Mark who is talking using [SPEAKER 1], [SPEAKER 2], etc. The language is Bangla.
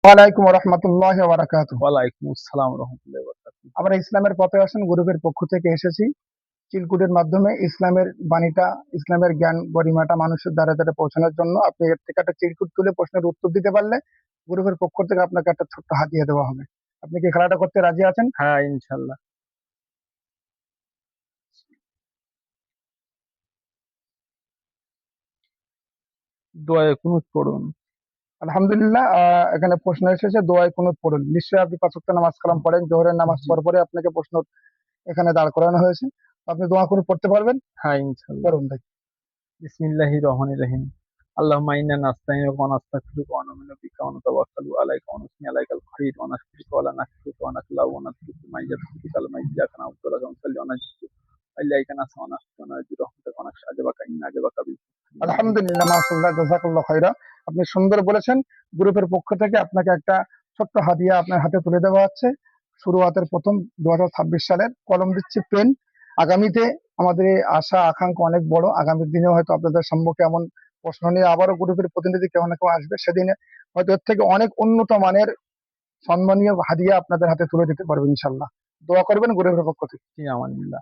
[SPEAKER 1] ওয়ালাইকুম রহমতুল্লাহ বারাকাতুহ।
[SPEAKER 2] ওয়ালাইকুম আসসালাম রহমতুল্লাহ বরকাতুহু।
[SPEAKER 1] আমরা ইসলামের পথে আসেন গ্রুপের পক্ষ থেকে এসেছি। চিরকুটের মাধ্যমে ইসলামের বাণীটা, ইসলামের জ্ঞান গরিমাটা মানুষের দ্বারা দ্বারা পৌঁছানোর জন্য আপনি এর থেকে একটা চিরকুট তুলে প্রশ্নের উত্তর দিতে পারলে গ্রুপের পক্ষ থেকে আপনাকে একটা ছোট্ট হাতিয়ে দেওয়া হবে। আপনি কি খেলাটা করতে রাজি আছেন?
[SPEAKER 2] হ্যাঁ, ইনশাল্লাহ। দোয়ায়ে কুনুত পড়ুন।
[SPEAKER 1] আলহামদুলিল্লাহ, এখানে প্রশ্ন এসেছে দোয়ায় কুনুত পড়ুন। নিশ্চয়ই আপনি ৫ ওয়াক্ত নামাজ কালাম পড়েন, জোহরের নামাজ
[SPEAKER 2] জি।
[SPEAKER 1] পড়ার পরে আপনাকে প্রশ্ন এখানে দাঁড় করানো হয়েছে। আপনি দোয়া কুনুত পড়তে পারবেন?
[SPEAKER 2] হ্যাঁ, ইনশাল্লাহ।
[SPEAKER 1] পড়ুন দেখি।
[SPEAKER 2] বিসমিল্লাহির রহমানির রহিম। আল্লাহুম্মা ইন্না নাস্তাইনুকা ওয়া নাস্তাগফিরুকা ওয়া নু'মিনু বিকা ওয়া নাতাওয়াক্কালু আলাইকা ওয়া নুসনি আলাইকাল খাইর ওয়া নাশকুরুকা ওয়া লা নাকফুরুকা ওয়া নাখলাউ ওয়া নাতরুকু মা ইয়াতরুকুকা মা ইয়্যাকা না'বুদু ওয়া ইয়্যাকা নাস্তাইন ওয়া নাজদু ওয়া ইলাইকা নাসআ ওয়া নাখশা ওয়া নারজু রাহমাতাকা ওয়া নাখশা আযাবাকা ইন্না আযাবাকা বিল
[SPEAKER 1] আলহামদুলিল্লাহ, মাশাআল্লাহ, জাযাকাল্লাহ খাইরা। আপনি সুন্দর বলেছেন। গ্রুপের পক্ষ থেকে আপনাকে একটা ছোট্ট হাদিয়া আপনার হাতে তুলে দেওয়া হচ্ছে। শুরুয়াতের প্রথম 2026 সালের কলম দিচ্ছি, পেন। আগামীতে আমাদের এই আশা আকাঙ্ক্ষা অনেক বড়। আগামী দিনেও হয়তো আপনাদের সম্মুখে এমন প্রশ্ন নিয়ে আবারও গ্রুপের প্রতিনিধি কেউ না কেউ আসবে। সেদিনে হয়তো এর থেকে অনেক উন্নত মানের সম্মানীয় হাদিয়া আপনাদের হাতে তুলে দিতে পারবো ইনশাল্লাহ। দোয়া করবেন গ্রুপের পক্ষ থেকে।
[SPEAKER 2] জি, আমানিল্লাহ।